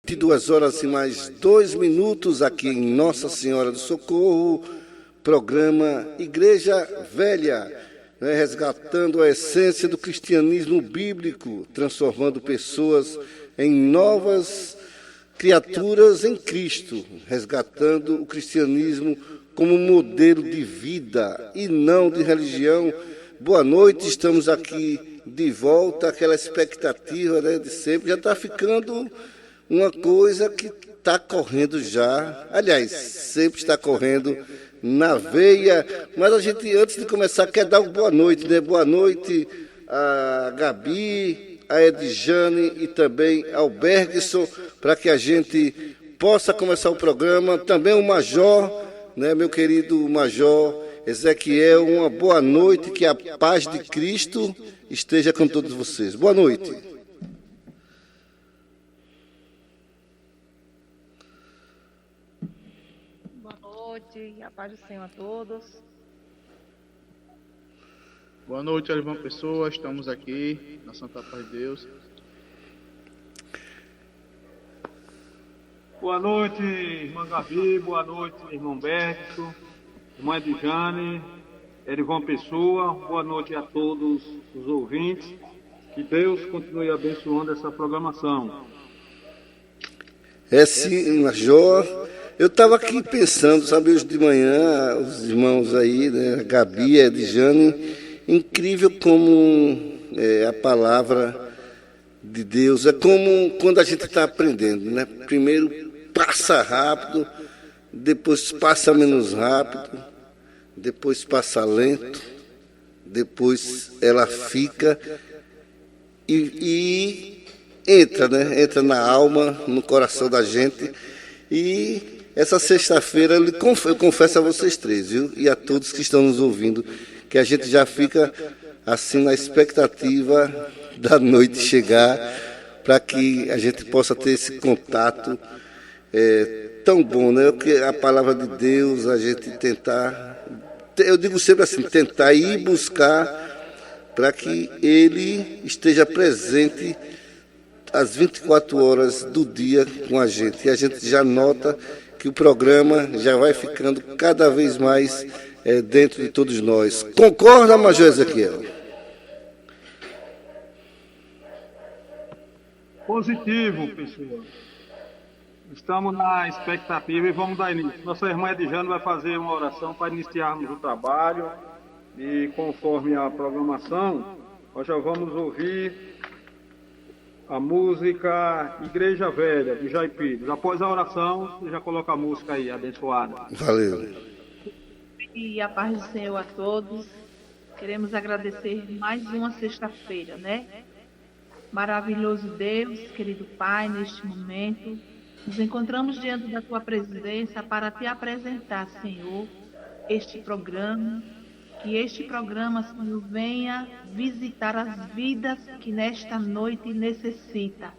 22 horas e mais 2 minutos aqui em Nossa Senhora do Socorro, programa Igreja Velha, resgatando a essência do cristianismo bíblico, transformando pessoas em novas criaturas em Cristo, resgatando o cristianismo como modelo de vida e não de religião. Boa noite, estamos aqui de volta, aquela expectativa, de sempre, já está ficando uma coisa que está correndo já, aliás, sempre está correndo na veia, mas a gente, antes de começar, quer dar uma boa noite, Boa noite a Gabi, a Edjane e também ao Bergson, para que a gente possa começar o programa. Também o Major, meu querido Major Ezequiel, uma boa noite, que a paz de Cristo esteja com todos vocês. Boa noite. A paz do Senhor a todos. Boa noite, irmã pessoa. Estamos aqui na Santa Paz de Deus. Boa noite, irmã Gabi. Boa noite, irmão Bergson, irmã Edjane, Erivan Pessoa. Boa noite a todos os ouvintes. Que Deus continue abençoando essa programação. É sim, Major. Eu estava aqui pensando, hoje de manhã, os irmãos aí, a Gabi, a Edjane, incrível como a palavra de Deus, é como quando a gente está aprendendo, Primeiro passa rápido, depois passa menos rápido, depois passa lento, depois ela fica e entra na alma, no coração da gente. E essa sexta-feira, eu confesso a vocês três, e a todos que estão nos ouvindo, que a gente já fica assim na expectativa da noite chegar, para que a gente possa ter esse contato tão bom, Porque a palavra de Deus, a gente tentar, eu digo sempre assim, tentar ir buscar para que Ele esteja presente às 24 horas do dia com a gente. E a gente já nota que o programa já vai ficando cada vez mais dentro de todos nós. Concorda, Major Ezequiel? Positivo, pessoal. Estamos na expectativa e vamos dar início. Nossa irmã Edjane vai fazer uma oração para iniciarmos o trabalho. E conforme a programação, nós já vamos ouvir a música Igreja Velha, de Jair Pires. Após a oração, você já coloca a música aí, abençoada. Valeu. E a paz do Senhor a todos. Queremos agradecer mais uma sexta-feira, Maravilhoso Deus, querido Pai, neste momento, nos encontramos diante da Tua presença para Te apresentar, Senhor, este programa. Que este programa, Senhor, venha visitar as vidas que nesta noite necessita.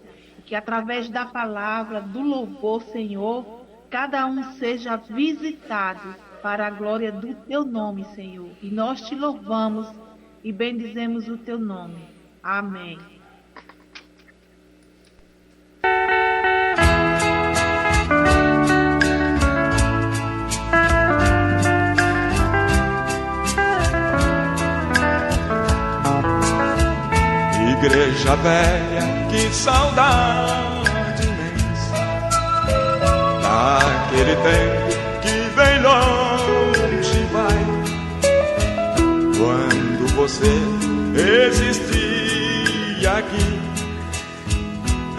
Que através da palavra, do louvor, Senhor, cada um seja visitado para a glória do Teu nome, Senhor. E nós Te louvamos e bendizemos o Teu nome. Amém. Igreja velha, que saudade imensa daquele tempo que bem longe vai, quando você existia aqui.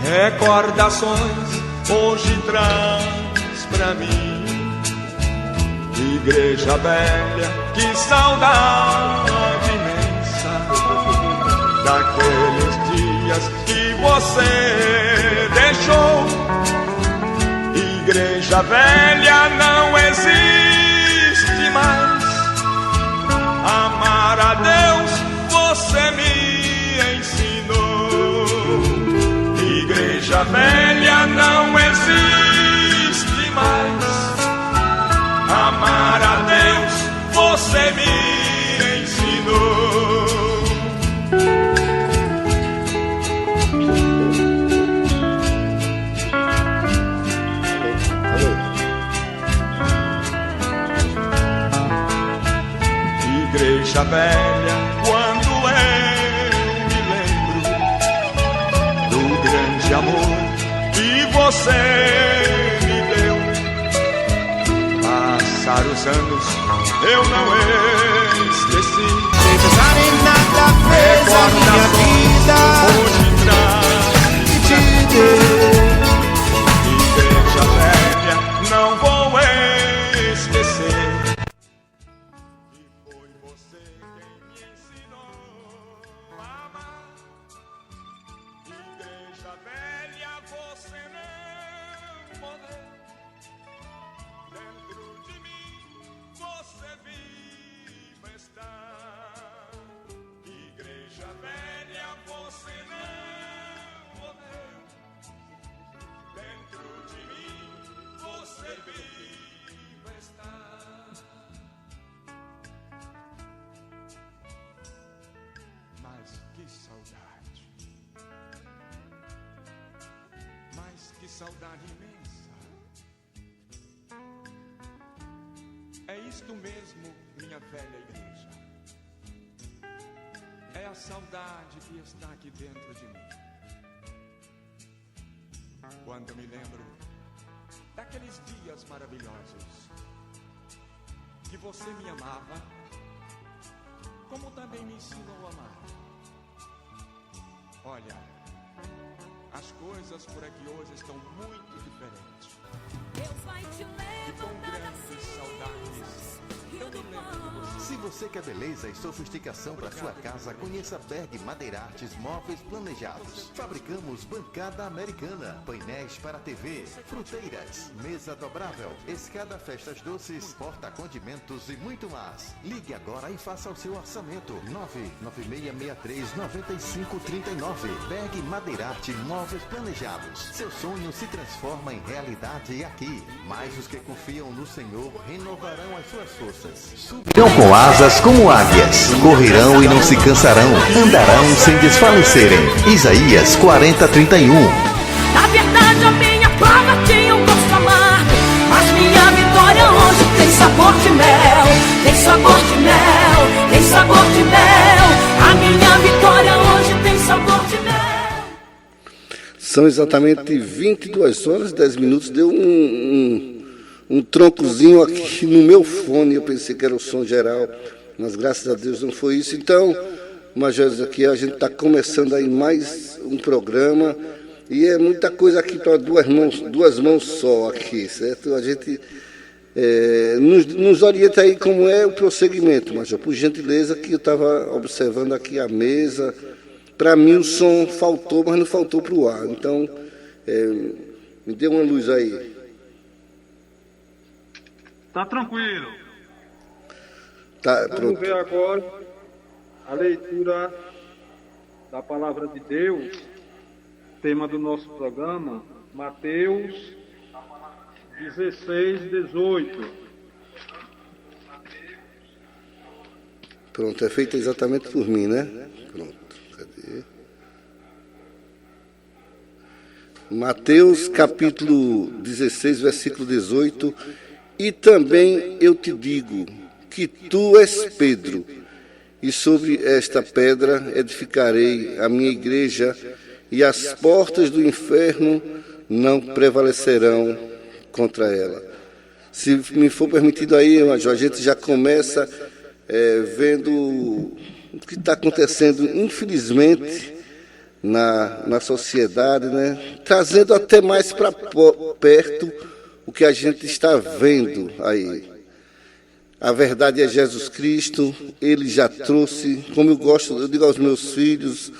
Recordações hoje traz pra mim. Igreja velha, que saudade imensa daqueles dias que você deixou. Igreja velha, não existe mais. Amar a Deus você me ensinou. Igreja velha, não existe mais. Amar a Deus você me ensinou. igreja velha, quando eu me lembro do grande amor que você me deu. Passaram os anos, eu não esqueci. Sem pensar em nada fez a minha vida Hoje traz e te deu. igreja velha, não vou esquecer. E foi você quem me ensinou a amar. Igreja velha, você não morreu. Dentro de mim você viva está. Igreja velha, você não morreu. Dentro de mim você viva está. Mas que saudade. Mas que saudade imensa. É isto mesmo, minha velha igreja. É a saudade que está aqui dentro de mim. Quando me lembro daqueles dias maravilhosos que você me amava, como também me ensinou a amar. Olha, as coisas por aqui hoje estão muito diferentes. Deus vai te E com levantar grandes saudades, eu me lembro de você. Se você quer beleza e sofisticação para sua casa, conheça Berg Madeira Artes Móveis Planejados. Fabricamos bancada americana, painéis para TV, fruteiras, mesa dobrável, escada festas doces, porta-condimentos e muito mais. Ligue agora e faça o seu orçamento. 99663-9539. Berg Madeira Arte Móveis Planejados. Seu sonho se transforma em realidade aqui. Mas os que confiam no Senhor renovarão as suas forças. Subirão com asas como águias, correrão e não se cansarão, andarão sem desfalecerem. Isaías 40:31. Na verdade a minha prova tinha um gosto amargo, mas minha vitória hoje tem sabor de mel. Tem sabor de mel, tem sabor de mel. A minha vitória hoje tem sabor de mel. São exatamente 22 horas e 10 minutos. Deu um troncozinho aqui no meu fone. Eu pensei que era o som geral, mas graças a Deus não foi isso. Então, Majores, aqui a gente está começando aí mais um programa. E é muita coisa aqui para duas mãos só aqui, certo? A gente nos orienta aí como é o prosseguimento, Major. Por gentileza, que eu estava observando aqui a mesa. Para mim o som faltou, mas não faltou para o ar. Então, me dê uma luz aí. Tá tranquilo. Tá, Vamos pronto. ver agora a leitura da palavra de Deus, tema do nosso programa, Mateus 16:18. Pronto, é feito exatamente por mim, né? Pronto, cadê? Mateus capítulo 16, versículo 18. E também eu te digo que tu és Pedro, e sobre esta pedra edificarei a minha igreja, e as portas do inferno não prevalecerão contra ela. Se me for permitido aí, Major, a gente já começa vendo o que está acontecendo, infelizmente, na sociedade, né? Trazendo até mais para perto o que a gente está vendo aí. A verdade é Jesus Cristo. Ele já trouxe, como eu digo aos meus filhos,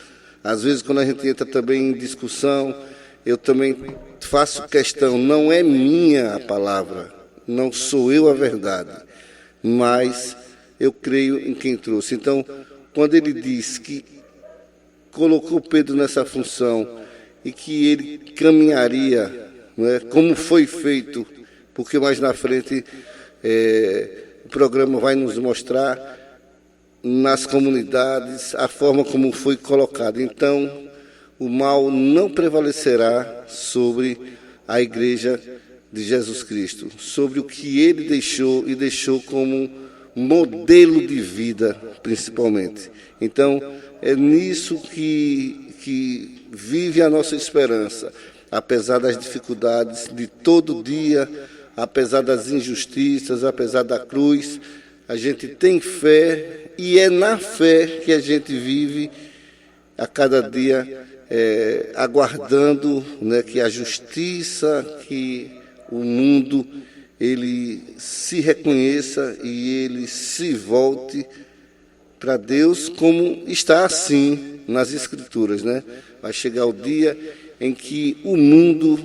às vezes quando a gente entra também em discussão, eu também faço questão, não é minha a palavra, não sou eu a verdade, mas eu creio em quem trouxe. Então, quando ele diz que colocou Pedro nessa função e que ele caminharia, não é, como foi feito, porque mais na frente o programa vai nos mostrar nas comunidades a forma como foi colocado. Então, o mal não prevalecerá sobre a igreja de Jesus Cristo, sobre o que ele deixou e deixou como modelo de vida, principalmente. Então, é nisso que vive a nossa esperança, apesar das dificuldades de todo dia, apesar das injustiças, apesar da cruz, a gente tem fé e é na fé que a gente vive a cada dia, aguardando, né, que a justiça, que o mundo ele se reconheça e ele se volte para Deus, como está assim nas Escrituras, né? Vai chegar o dia em que o mundo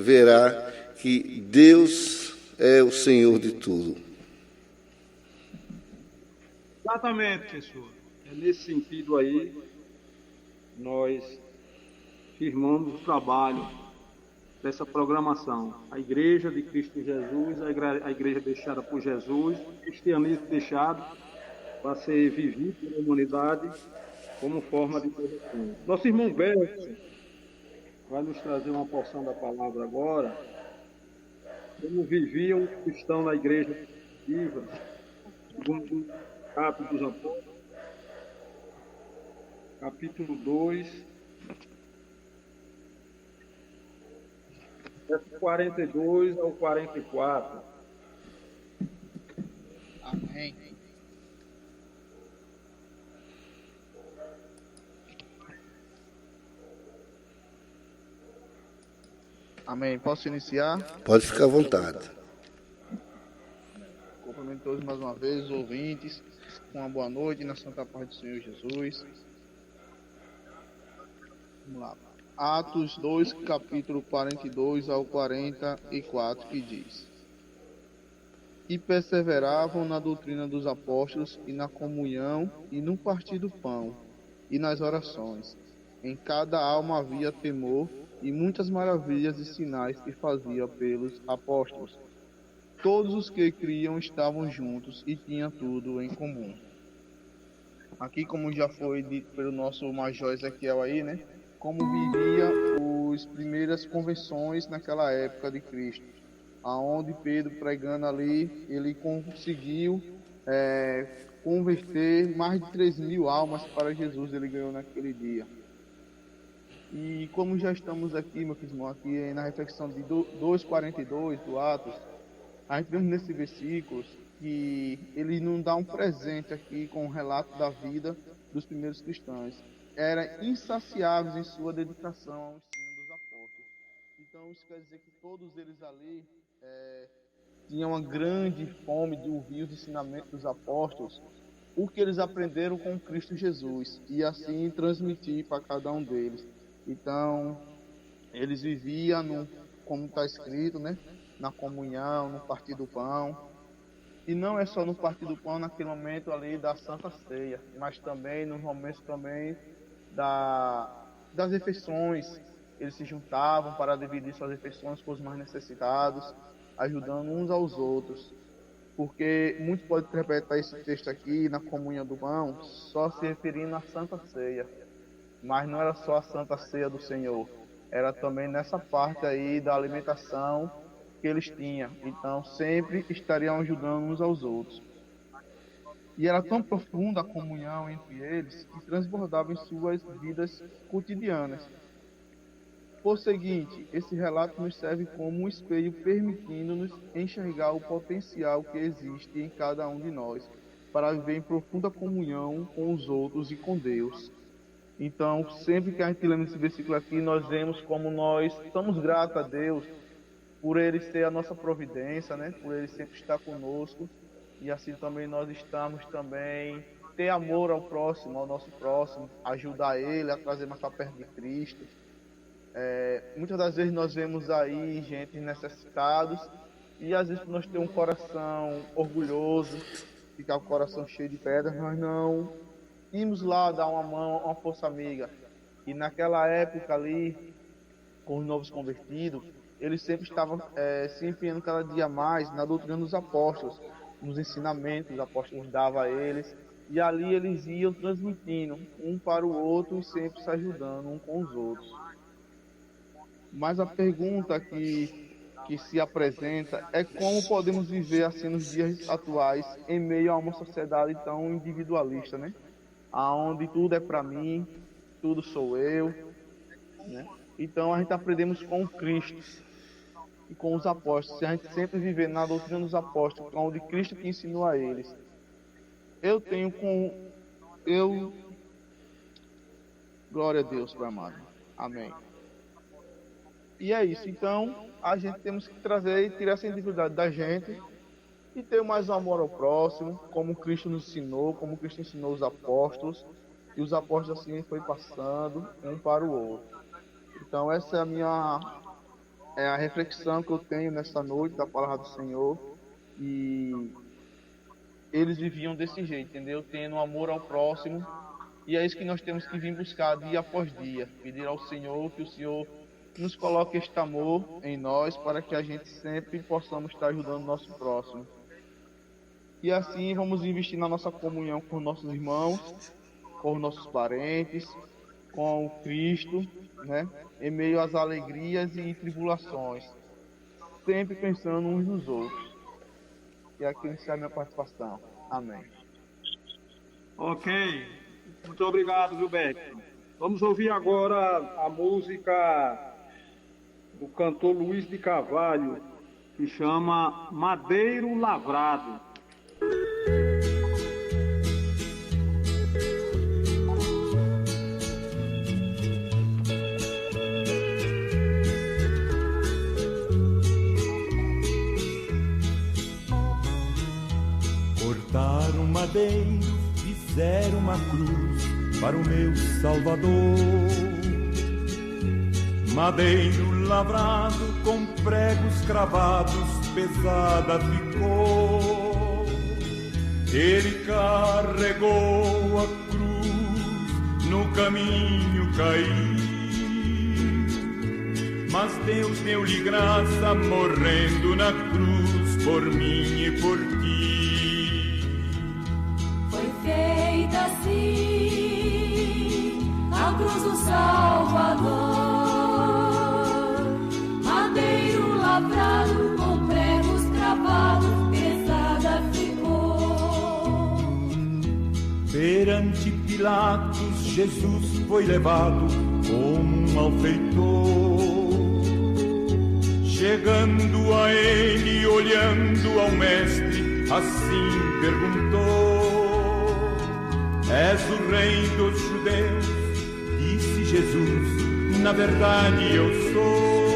verá que Deus é o Senhor de tudo. Exatamente, pessoal. É nesse sentido aí, nós firmamos o trabalho dessa programação. A Igreja de Cristo Jesus, a igreja deixada por Jesus, o cristianismo deixado para ser vivido pela humanidade como forma de correção. Nosso irmão Berto vai nos trazer uma porção da palavra agora, como viviam os cristãos na igreja viva, segundo Atos dos Apóstolos, capítulo 2, verso 42 ao 44. Amém. Amém. Posso iniciar? Pode ficar à vontade. Cumprimento todos mais uma vez, os ouvintes, com uma boa noite na Santa Paz do Senhor Jesus. Vamos lá. Atos 2, capítulo 42 ao 44, que diz: E perseveravam na doutrina dos apóstolos, e na comunhão, e no partir do pão, e nas orações. Em cada alma havia temor, e muitas maravilhas e sinais que fazia pelos apóstolos. Todos os que criam estavam juntos e tinham tudo em comum. Aqui, como já foi dito pelo nosso Major Ezequiel aí, né? Como vivia as primeiras convenções naquela época de Cristo, aonde Pedro, pregando ali, ele conseguiu converter mais de 3.000 almas para Jesus, ele ganhou naquele dia. E como já estamos aqui, meu irmão, aqui na reflexão de 2:42 do Atos, a gente vemos nesse versículo que ele nos dá um presente aqui com o relato da vida dos primeiros cristãos. Eram insaciáveis em sua dedicação ao ensino dos apóstolos. Então isso quer dizer que todos eles ali tinham uma grande fome de ouvir os ensinamentos dos apóstolos, o que eles aprenderam com Cristo Jesus, e assim transmitir para cada um deles. Então, eles viviam, como está escrito, né? Na comunhão, no partir do pão. E não é só no partir do pão, naquele momento ali da Santa Ceia, mas também nos momentos também das refeições. Eles se juntavam para dividir suas refeições com os mais necessitados, ajudando uns aos outros. Porque muitos podem interpretar esse texto aqui, na comunhão do pão, só se referindo à Santa Ceia. Mas não era só a Santa Ceia do Senhor, era também nessa parte aí da alimentação que eles tinham. Então sempre estariam ajudando uns aos outros. E era tão profunda a comunhão entre eles que transbordava em suas vidas cotidianas. Por seguinte, esse relato nos serve como um espelho, permitindo-nos enxergar o potencial que existe em cada um de nós para viver em profunda comunhão com os outros e com Deus. Então, sempre que a gente lê esse versículo aqui, nós vemos como nós estamos gratos a Deus por Ele ser a nossa providência, né? Por Ele sempre estar conosco, e assim também nós estamos também ter amor ao próximo, ao nosso próximo, ajudar Ele a trazer mais para perto de Cristo. Muitas das vezes nós vemos aí gente necessitados, e às vezes nós temos um coração orgulhoso, ficar com o coração cheio de pedras, nós não íamos lá dar uma mão, uma força amiga. E naquela época ali, com os novos convertidos, eles sempre estavam se empenhando cada dia mais na doutrina dos apóstolos, nos ensinamentos que os apóstolos davam a eles, e ali eles iam transmitindo um para o outro e sempre se ajudando um com os outros. Mas a pergunta que que se apresenta é como podemos viver assim nos dias atuais, em meio a uma sociedade tão individualista, né? Aonde tudo é para mim, tudo sou eu, né? Então a gente aprendemos com Cristo e com os apóstolos. Se a gente sempre viver na doutrina dos apóstolos, onde Cristo que ensinou a eles, glória a Deus, Pai amado. Amém. E é isso. Então, a gente temos que trazer e tirar essa individualidade da gente e ter mais amor ao próximo, como Cristo nos ensinou, como Cristo ensinou os apóstolos, e os apóstolos assim foi passando um para o outro. Então, essa é a reflexão que eu tenho nessa noite da palavra do Senhor. E eles viviam desse jeito, entendeu? Tendo amor ao próximo. E é isso que nós temos que vir buscar dia após dia. Pedir ao Senhor que o Senhor nos coloque este amor em nós para que a gente sempre possamos estar ajudando o nosso próximo. E assim vamos investir na nossa comunhão com nossos irmãos, com os nossos parentes, com o Cristo, né? Em meio às alegrias e tribulações. Sempre pensando uns nos outros. E aqui encerra minha participação. Amém. Ok. Muito obrigado, Gilberto. Vamos ouvir agora a música do cantor Luiz de Carvalho, que chama Madeiro Lavrado. Cortaram madeiro, fizeram uma cruz para o meu Salvador. Madeiro lavrado com pregos cravados, pesada ficou. Ele carregou a cruz, no caminho caiu. Mas Deus deu-lhe graça, morrendo na cruz, por mim e por ti. Foi feita assim a cruz do Salvador. Lavrado com pregos cravados, pesada ficou. Perante Pilatos, Jesus foi levado como um malfeitor. Chegando a ele, olhando ao mestre, assim perguntou: És o rei dos judeus? Disse Jesus: na verdade eu sou.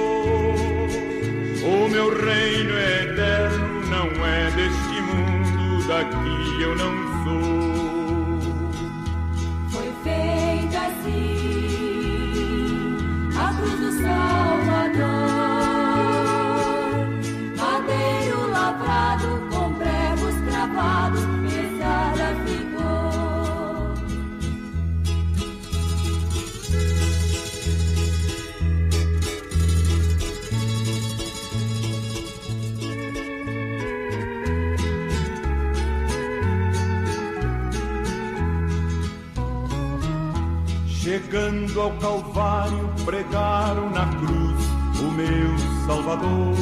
O meu reino é eterno, não é deste mundo, daqui eu não sou. Foi feita assim a cruz do Salvador. Madeiro lavrado com pregos cravados, pesada ficou. Chegando ao Calvário, pregaram na cruz o meu Salvador.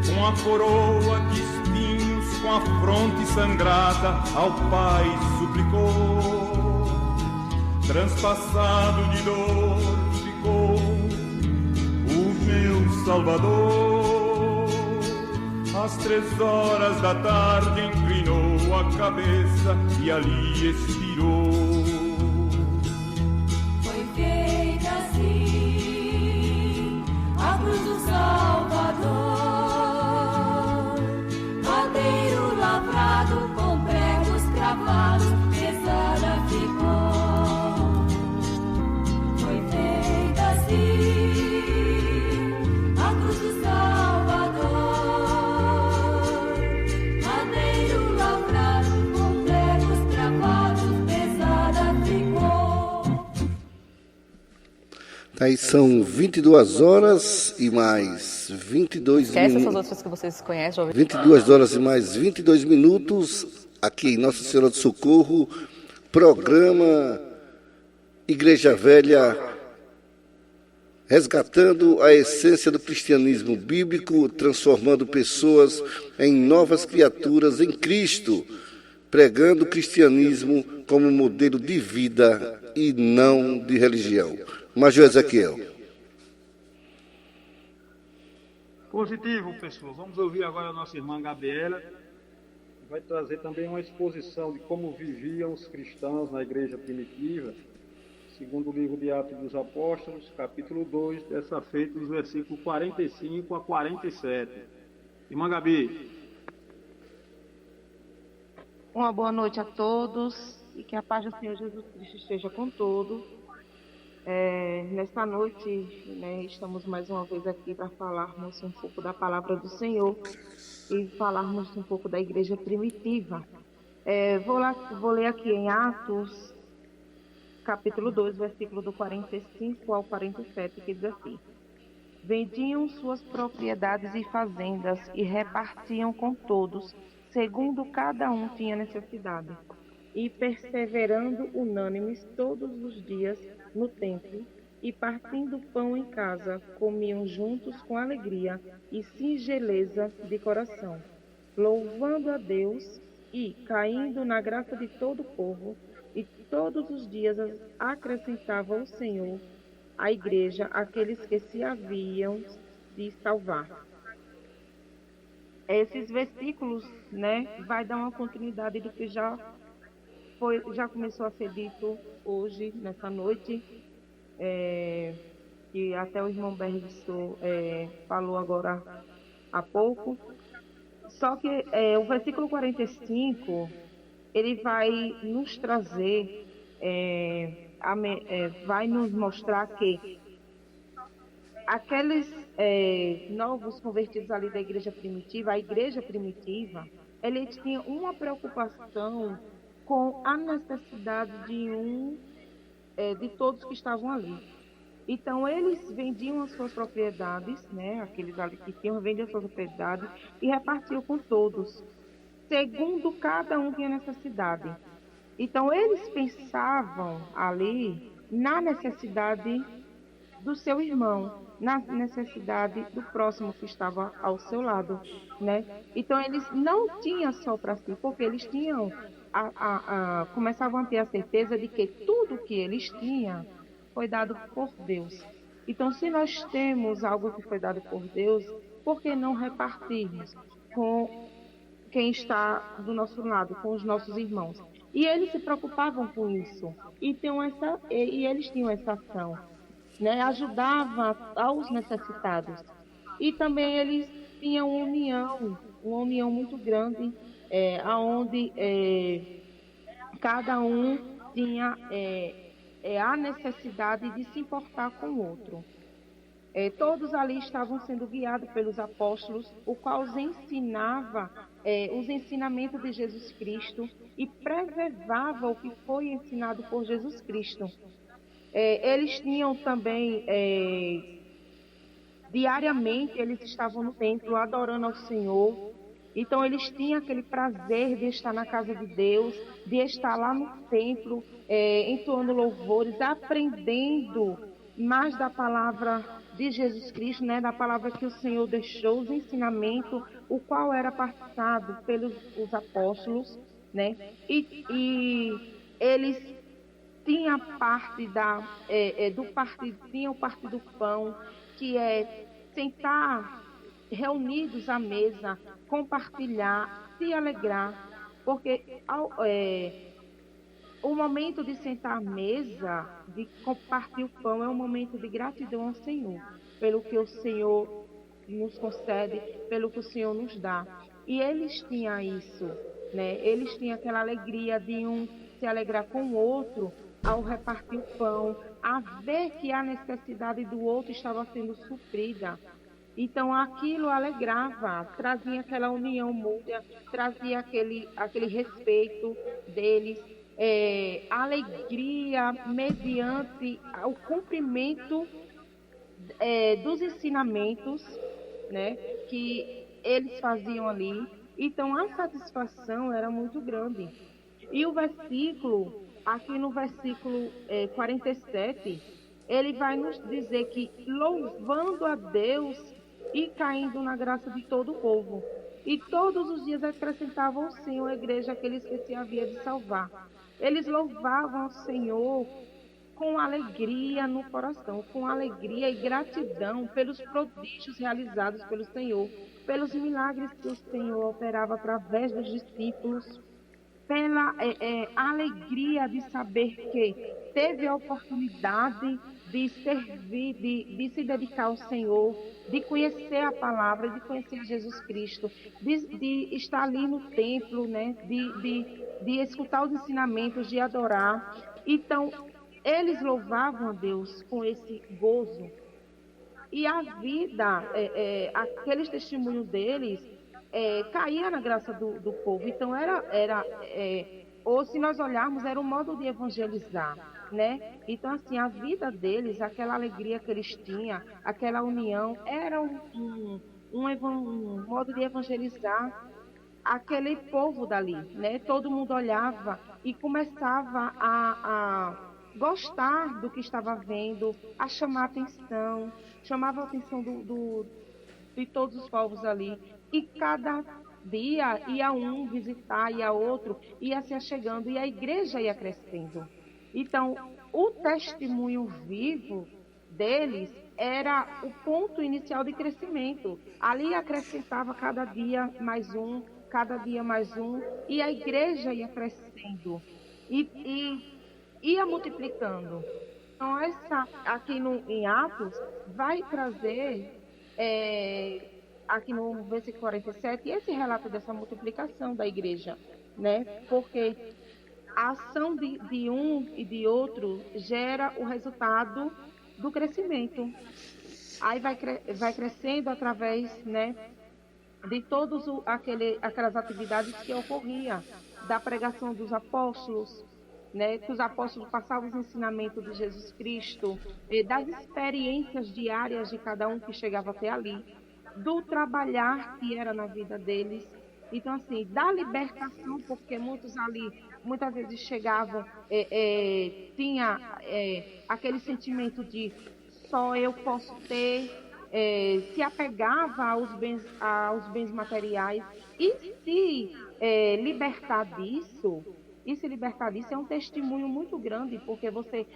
Com a coroa de espinhos, com a fronte sangrada, ao Pai suplicou. Transpassado de dor ficou o meu Salvador. Às 3 da tarde inclinou a cabeça e ali expirou. A cruz do Salvador, madeiro lavrado com pregos cravados, pesada ficou. Foi feita assim a cruz do Salvador, madeiro lavrado com pregos cravados, pesada ficou. Aí são 22 horas e mais 22 Esquece minutos. essas outras que vocês conhecem. 22 horas e mais 22 minutos, aqui em Nossa Senhora do Socorro, programa Igreja Velha resgatando a essência do cristianismo bíblico, transformando pessoas em novas criaturas em Cristo, pregando o cristianismo como modelo de vida e não de religião. Major Ezequiel. Positivo, pessoal. Vamos ouvir agora a nossa irmã Gabriela, que vai trazer também uma exposição de como viviam os cristãos na igreja primitiva, segundo o livro de Atos dos Apóstolos, capítulo 2, dessa feita, dos versículos 45 a 47. Irmã Gabi. Uma boa noite a todos e que a paz do Senhor Jesus Cristo esteja com todos. Nesta noite, estamos mais uma vez aqui para falarmos um pouco da palavra do Senhor e falarmos um pouco da igreja primitiva. Vou ler aqui em Atos, capítulo 2, versículo do 45 ao 47, que diz assim: vendiam suas propriedades e fazendas e repartiam com todos, segundo cada um tinha necessidade, e perseverando unânimes todos os dias no templo, e partindo pão em casa, comiam juntos com alegria e singeleza de coração, louvando a Deus e caindo na graça de todo o povo, e todos os dias acrescentava o Senhor à igreja aqueles que se haviam de salvar. Esses versículos, vai dar uma continuidade do que já começou a ser dito hoje, nessa noite, que até o irmão Bergson falou agora há pouco. Só que o versículo 45, ele vai nos trazer, vai nos mostrar que aqueles novos convertidos ali da igreja primitiva, a igreja primitiva, eles tinham uma preocupação com a necessidade de todos que estavam ali. Então, eles vendiam as suas propriedades, aqueles ali que tinham, vendiam as suas propriedades e repartiam com todos, segundo cada um tinha necessidade. Então, eles pensavam ali na necessidade do seu irmão, na necessidade do próximo que estava ao seu lado, Então, eles não tinham só para si, porque eles tinham, começavam a ter a certeza de que tudo que eles tinham foi dado por Deus. Então, se nós temos algo que foi dado por Deus, por que não repartirmos com quem está do nosso lado, com os nossos irmãos? E eles se preocupavam com isso, e eles tinham essa ação, ajudava aos necessitados. E também eles tinham uma união muito grande, onde cada um tinha a necessidade de se importar com o outro. Todos ali estavam sendo guiados pelos apóstolos, o qual os ensinava os ensinamentos de Jesus Cristo e preservava o que foi ensinado por Jesus Cristo. Eles tinham também, diariamente, eles estavam no templo adorando ao Senhor. Então, eles tinham aquele prazer de estar na casa de Deus, de estar lá no templo, entoando louvores, aprendendo mais da palavra de Jesus Cristo, da palavra que o Senhor deixou, os ensinamentos, o qual era passado pelos os apóstolos, E eles tinham parte tinham parte do pão, que é sentar reunidos à mesa, compartilhar, se alegrar, porque o momento de sentar à mesa, de compartilhar o pão, é um momento de gratidão ao Senhor, pelo que o Senhor nos concede, pelo que o Senhor nos dá. E eles tinham isso, Eles tinham aquela alegria de um se alegrar com o outro ao repartir o pão, a ver que a necessidade do outro estava sendo suprida. Então, aquilo alegrava, trazia aquela união mútua, trazia aquele respeito deles, alegria mediante o cumprimento dos ensinamentos, que eles faziam ali. Então, a satisfação era muito grande. E o versículo, aqui no versículo 47, ele vai nos dizer que louvando a Deus e caindo na graça de todo o povo. E todos os dias acrescentavam ao Senhor a igreja aqueles que se havia de salvar. Eles louvavam o Senhor com alegria no coração, com alegria e gratidão pelos prodígios realizados pelo Senhor, pelos milagres que o Senhor operava através dos discípulos, pela alegria de saber que teve a oportunidade de servir, de se dedicar ao Senhor, de conhecer a palavra, de conhecer Jesus Cristo, de estar ali no templo, né? de escutar os ensinamentos, de adorar. Então, eles louvavam a Deus com esse gozo. E a vida, aqueles testemunhos deles, caía na graça do povo. Então, ou se nós olharmos, era um modo de evangelizar, né? Então, assim, a vida deles, aquela alegria que eles tinham, aquela união, era um modo de evangelizar aquele povo dali, né? Todo mundo olhava e começava a gostar do que estava vendo, a chamar atenção, chamava a atenção de todos os povos ali. E cada dia ia um visitar, ia outro, ia se achegando, e a igreja ia crescendo. Então, o testemunho vivo deles era o ponto inicial de crescimento. Ali acrescentava cada dia mais um, e a igreja ia crescendo e ia multiplicando. Então, aqui em Atos, vai trazer, aqui no versículo 47, esse relato dessa multiplicação da igreja, né? Porque a ação de um e de outro gera o resultado do crescimento. Aí vai crescendo através, né, de todas aquelas atividades que ocorriam, da pregação dos apóstolos, né, que os apóstolos passavam os ensinamentos de Jesus Cristo, das experiências diárias de cada um que chegava até ali, do trabalhar que era na vida deles. Então, assim, da libertação, porque muitos ali, muitas vezes chegavam, tinha aquele sentimento de só eu posso ter, se apegava aos bens materiais, e se libertar disso é um testemunho muito grande, porque você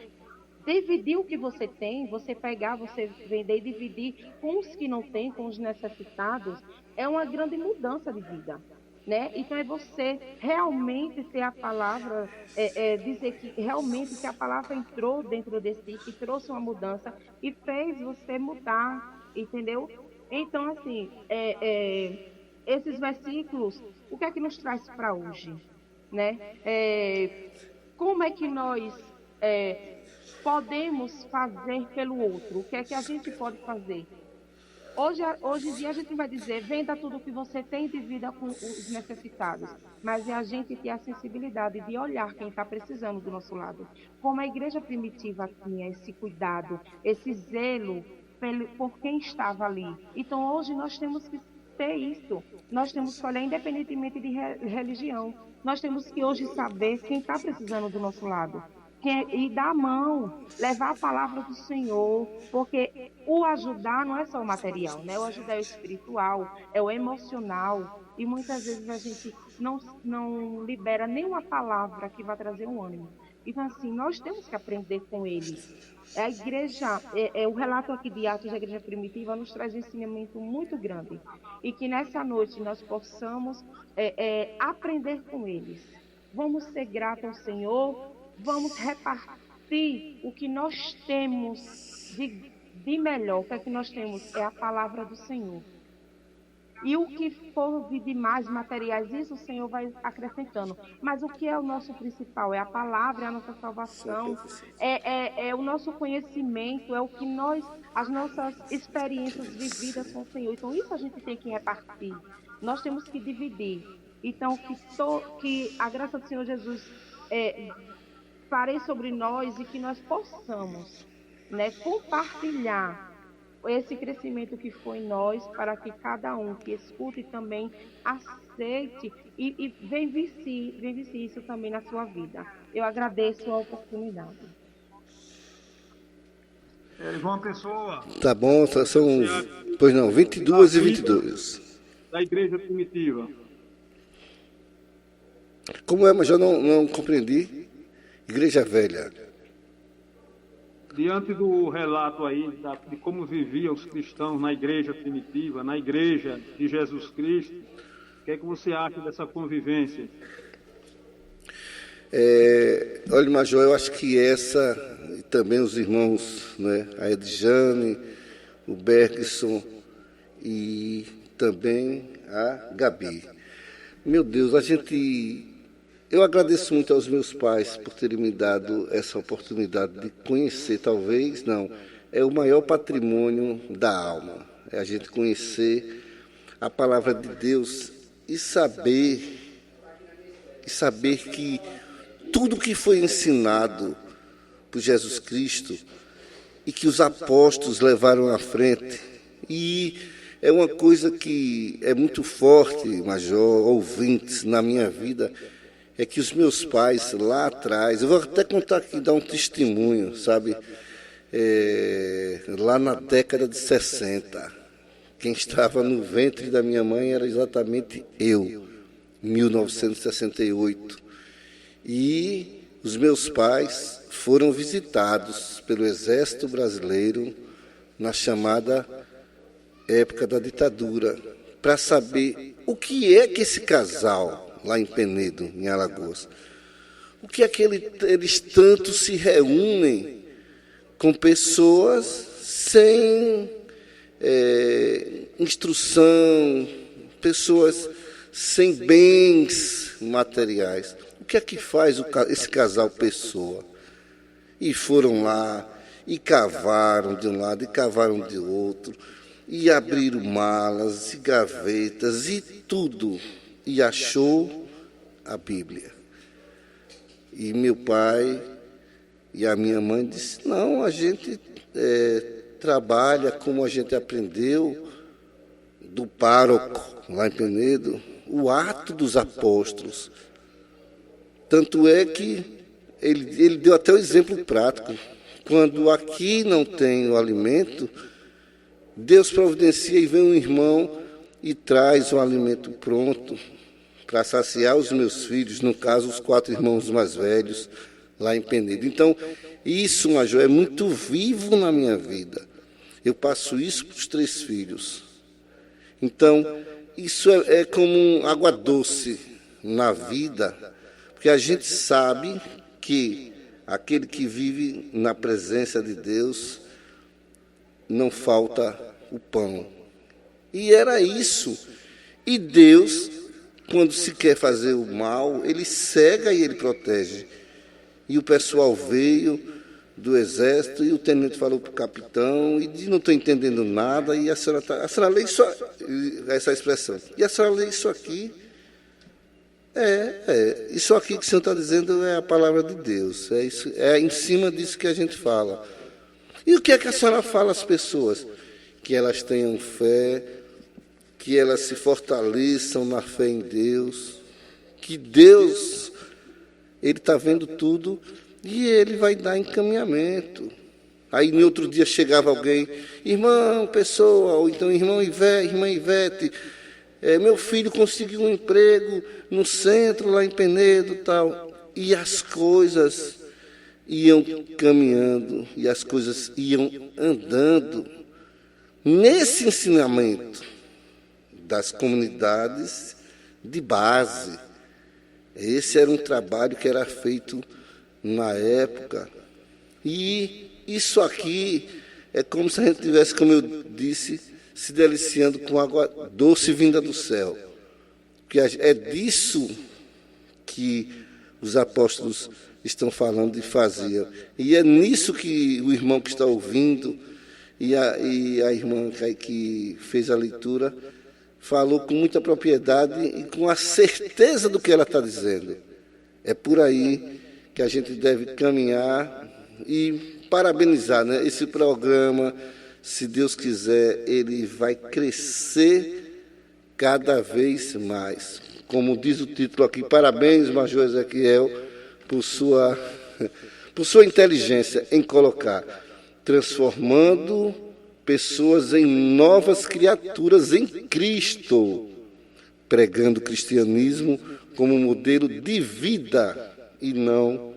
dividir o que você tem, você pegar, você vender e dividir com os que não têm, com os necessitados, é uma grande mudança de vida, né? Então é você realmente ter a palavra, dizer que realmente que a palavra entrou dentro de si, que trouxe uma mudança e fez você mudar, entendeu? Então, assim, esses versículos, o que é que nos traz para hoje, né? Como é que nós podemos fazer pelo outro? O que é que a gente pode fazer? Hoje em dia a gente vai dizer, venda tudo o que você tem e divida com os necessitados. Mas é a gente ter a sensibilidade de olhar quem está precisando do nosso lado. Como a igreja primitiva tinha esse cuidado, esse zelo por quem estava ali. Então hoje nós temos que ter isso. Nós temos que olhar independentemente de religião. Nós temos que hoje saber quem está precisando do nosso lado. E dar a mão, levar a palavra do Senhor, porque o ajudar não é só o material, né? O ajudar é o espiritual, é o emocional, e muitas vezes a gente não libera nenhuma palavra que vá trazer um ânimo. Então, assim, nós temos que aprender com ele. A igreja, o relato aqui de Atos da Igreja Primitiva nos traz um ensinamento muito grande, e que nessa noite nós possamos aprender com eles. Vamos ser gratos ao Senhor. Vamos repartir o que nós temos de melhor. O que é que nós temos? É a palavra do Senhor. E o que for de demais materiais, isso o Senhor vai acrescentando. Mas o que é o nosso principal? É a palavra, é a nossa salvação, é o nosso conhecimento, é o que as nossas experiências vividas com o Senhor. Então isso a gente tem que repartir. Nós temos que dividir. Então que a graça do Senhor Jesus pare sobre nós e que nós possamos, né, compartilhar esse crescimento que foi em nós, para que cada um que escute também aceite e vivencie isso também na sua vida. Eu agradeço a oportunidade. João Pessoa. Tá bom, são, pois não, 22 e 22. Da Igreja Primitiva. Como é, mas eu não compreendi. Igreja Velha. Diante do relato aí de como viviam os cristãos na Igreja Primitiva, na Igreja de Jesus Cristo, o que é que você acha dessa convivência? Olha, Major, eu acho que essa, e também os irmãos, né, a Edjane, o Bergson e também a Gabi. Meu Deus, eu agradeço muito aos meus pais por terem me dado essa oportunidade de conhecer, talvez, não, é o maior patrimônio da alma, é a gente conhecer a palavra de Deus e saber que tudo que foi ensinado por Jesus Cristo e que os apóstolos levaram à frente, e é uma coisa que é muito forte, Major, ouvintes, na minha vida, é que os meus pais lá atrás, eu vou até contar aqui, dar um testemunho, sabe? Lá na década de 60, quem estava no ventre da minha mãe era exatamente eu, 1968. E os meus pais foram visitados pelo Exército Brasileiro na chamada época da ditadura, para saber o que é que esse casal, lá em Penedo, em Alagoas, o que é que eles tanto se reúnem com pessoas sem instrução, pessoas sem bens materiais. O que é que faz esse casal Pessoa? E foram lá, e cavaram de um lado, e cavaram de outro, e abriram malas, e gavetas, e tudo, e achou a Bíblia. E meu pai e a minha mãe disse, não, a gente trabalha como a gente aprendeu do pároco, lá em Penedo, o ato dos apóstolos. Tanto é que ele deu até o exemplo prático. Quando aqui não tem o alimento, Deus providencia e vem um irmão e traz o alimento pronto para saciar os meus filhos, no caso, os 4 irmãos mais velhos, lá em Penedo. Então, isso, Major, é muito vivo na minha vida. Eu passo isso para os 3 filhos. Então, isso é como água doce na vida, porque a gente sabe que aquele que vive na presença de Deus, não falta o pão. E era isso. E Deus, quando se quer fazer o mal, Ele cega e Ele protege. E o pessoal veio do exército e o tenente falou para o capitão e disse, não estou entendendo nada, e a senhora lê isso, essa expressão, e a senhora lê isso aqui? Isso aqui que o senhor está dizendo é a palavra de Deus, é em cima disso que a gente fala. E o que é que a senhora fala às pessoas? Que elas tenham fé, que elas se fortaleçam na fé em Deus, que Deus, Ele está vendo tudo e Ele vai dar encaminhamento. Aí, no outro dia, chegava alguém, irmão, Pessoa, ou então irmã Ivete, meu filho conseguiu um emprego no centro, lá em Penedo, tal. E as coisas iam caminhando, e as coisas iam andando nesse ensinamento das comunidades de base. Esse era um trabalho que era feito na época. E isso aqui é como se a gente tivesse, como eu disse, se deliciando com água doce vinda do céu. Porque é disso que os apóstolos estão falando e faziam. E é nisso que o irmão que está ouvindo e a irmã que fez a leitura falou com muita propriedade e com a certeza do que ela está dizendo. É por aí que a gente deve caminhar e parabenizar, né? Esse programa, se Deus quiser, ele vai crescer cada vez mais. Como diz o título aqui, parabéns, Major Ezequiel, por sua inteligência em colocar transformando pessoas em novas criaturas em Cristo, pregando o cristianismo como modelo de vida e não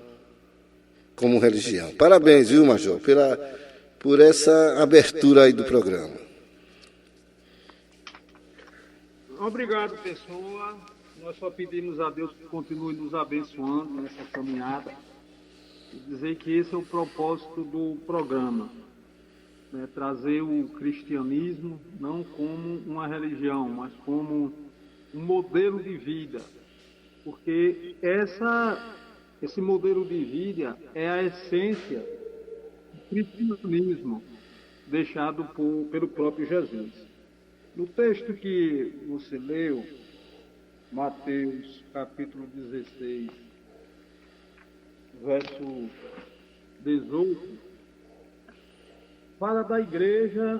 como religião. Parabéns, viu, Major, por essa abertura aí do programa. Obrigado, pessoa. Nós só pedimos a Deus que continue nos abençoando nessa caminhada e dizer que esse é o propósito do programa, né? Trazer o cristianismo não como uma religião, mas como um modelo de vida, porque esse modelo de vida é a essência do cristianismo deixado pelo próprio Jesus. No texto que você leu, Mateus capítulo 16, verso 18, fala da igreja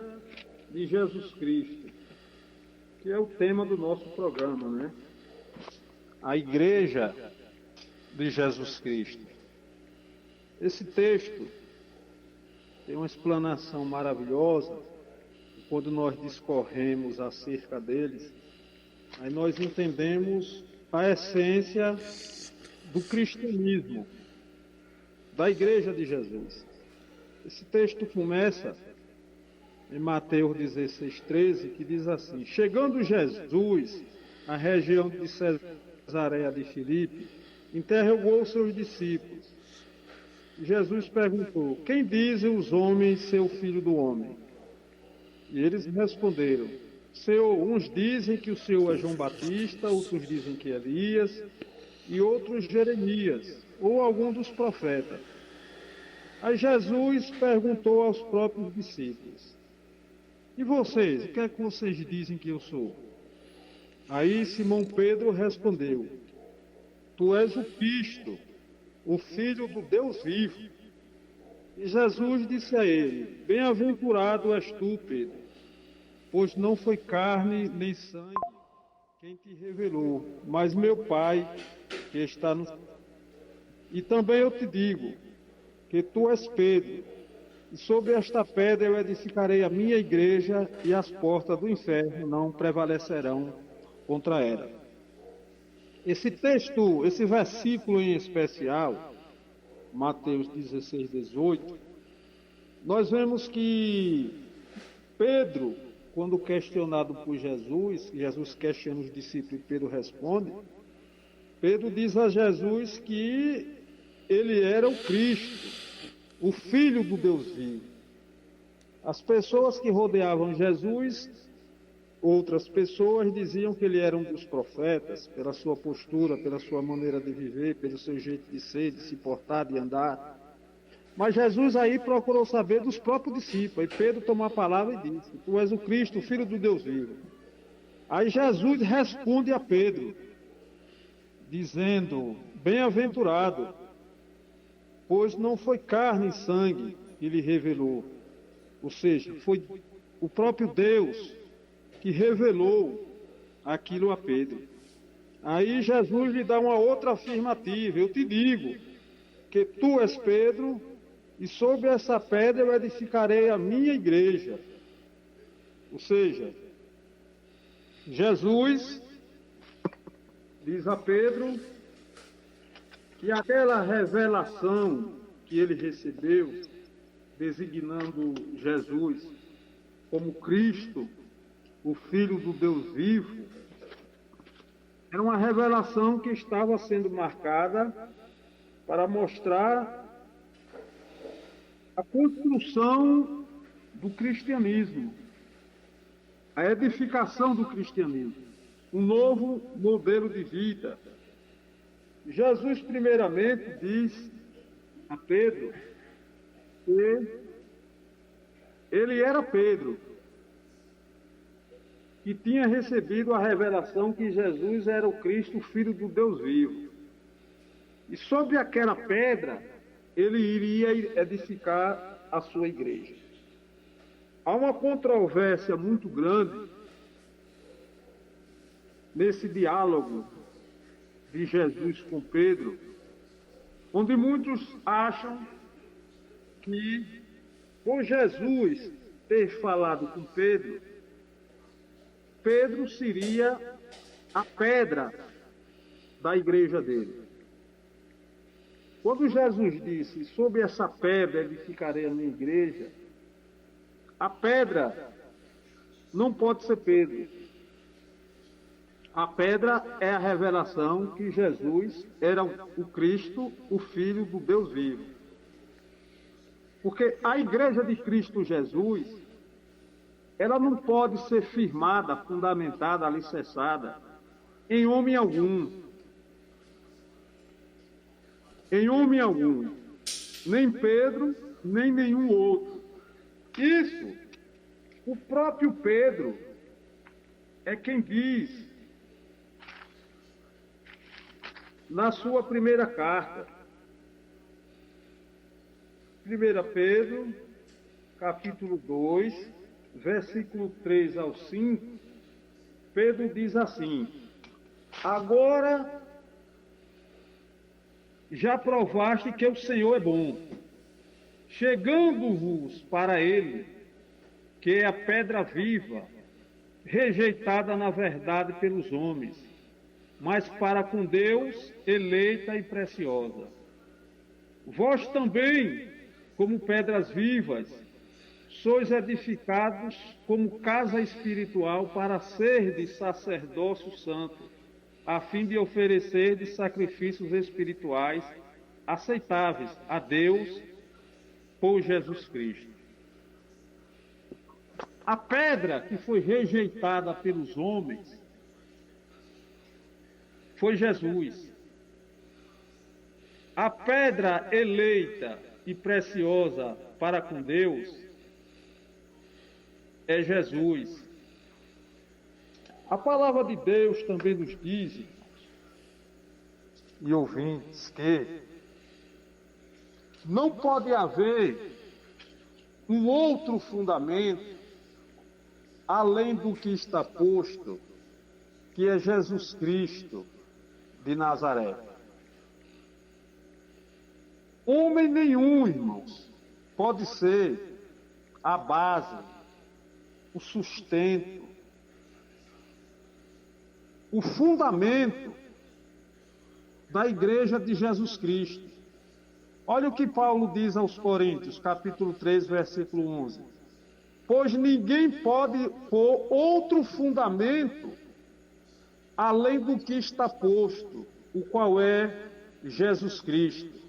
de Jesus Cristo, que é o tema do nosso programa, né? A igreja de Jesus Cristo. Esse texto tem uma explanação maravilhosa. Quando nós discorremos acerca deles, aí nós entendemos a essência do cristianismo, da igreja de Jesus. Esse texto começa em Mateus 16:13, que diz assim: chegando Jesus à região de Cesareia de Filipe, interrogou seus discípulos. Jesus perguntou: quem dizem os homens ser o filho do homem? E eles responderam: Senhor, uns dizem que o Senhor é João Batista, outros dizem que é Elias, e outros Jeremias, ou algum dos profetas. Aí Jesus perguntou aos próprios discípulos: e vocês, o que é que vocês dizem que eu sou? Aí Simão Pedro respondeu: tu és o Cristo, o Filho do Deus vivo. E Jesus disse a ele: bem-aventurado és tu, Pedro, pois não foi carne nem sangue quem te revelou, mas meu Pai que está no céu. E também eu te digo que tu és Pedro, e sobre esta pedra eu edificarei a minha igreja, e as portas do inferno não prevalecerão contra ela. Esse texto, esse versículo em especial, Mateus 16:18, nós vemos que Pedro, quando questionado por Jesus, Jesus questiona os discípulos e Pedro responde, Pedro diz a Jesus que ele era o Cristo, o Filho do Deus vivo. As pessoas que rodeavam Jesus, outras pessoas diziam que ele era um dos profetas, pela sua postura, pela sua maneira de viver, pelo seu jeito de ser, de se portar, de andar. Mas Jesus aí procurou saber dos próprios discípulos. E Pedro tomou a palavra e disse: tu és o Cristo, o Filho do Deus vivo. Aí Jesus responde a Pedro, dizendo: bem-aventurado, pois não foi carne e sangue que lhe revelou. Ou seja, foi o próprio Deus que revelou aquilo a Pedro. Aí Jesus lhe dá uma outra afirmativa: eu te digo que tu és Pedro, e sobre essa pedra eu edificarei a minha igreja. Ou seja, Jesus diz a Pedro que aquela revelação que ele recebeu, designando Jesus como Cristo, o Filho do Deus vivo, era uma revelação que estava sendo marcada para mostrar a construção do cristianismo, a edificação do cristianismo, um novo modelo de vida. Jesus, primeiramente, diz a Pedro que ele era Pedro, que tinha recebido a revelação que Jesus era o Cristo, o Filho do Deus vivo. E sobre aquela pedra, ele iria edificar a sua igreja. Há uma controvérsia muito grande nesse diálogo de Jesus com Pedro, onde muitos acham que por Jesus ter falado com Pedro, Pedro seria a pedra da igreja dele. Quando Jesus disse, sobre essa pedra edificarei a minha igreja, a pedra não pode ser Pedro. A pedra é a revelação que Jesus era o Cristo, o Filho do Deus vivo. Porque a igreja de Cristo Jesus, ela não pode ser firmada, fundamentada, alicerçada em homem algum. Em homem algum. Nem Pedro, nem nenhum outro. Isso, o próprio Pedro é quem diz na sua primeira carta. 1 Pedro, capítulo 2, versículo 3 ao 5, Pedro diz assim: agora já provaste que o Senhor é bom, chegando-vos para ele, que é a pedra viva, rejeitada na verdade pelos homens, mas para com Deus eleita e preciosa. Vós também, como pedras vivas, sois edificados como casa espiritual para serdes sacerdócio santo, a fim de oferecerdes sacrifícios espirituais aceitáveis a Deus por Jesus Cristo. A pedra que foi rejeitada pelos homens foi Jesus. A pedra eleita e preciosa para com Deus é Jesus. A palavra de Deus também nos diz, e ouvintes, que não pode haver um outro fundamento além do que está posto, que é Jesus Cristo de Nazaré. Homem nenhum, irmãos, pode ser a base, o sustento, o fundamento da igreja de Jesus Cristo. Olha o que Paulo diz aos Coríntios, capítulo 3, versículo 11. Pois ninguém pode pôr outro fundamento além do que está posto, o qual é Jesus Cristo.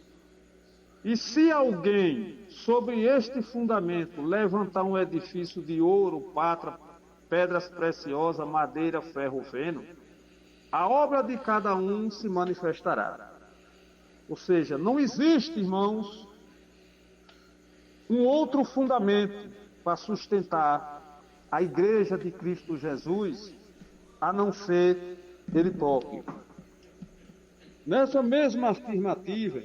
E se alguém, sobre este fundamento, levantar um edifício de ouro, prata, pedras preciosas, madeira, ferro, feno, a obra de cada um se manifestará. Ou seja, não existe, irmãos, um outro fundamento para sustentar a igreja de Cristo Jesus, a não ser ele próprio. Nessa mesma afirmativa,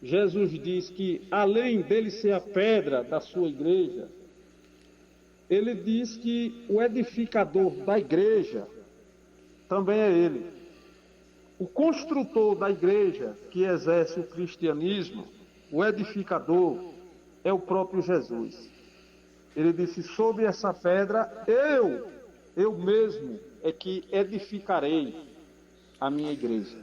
Jesus diz que, além dele ser a pedra da sua igreja, ele diz que o edificador da igreja também é ele. O construtor da igreja que exerce o cristianismo, o edificador, é o próprio Jesus. Ele disse, sobre essa pedra, eu mesmo é que edificarei a minha igreja.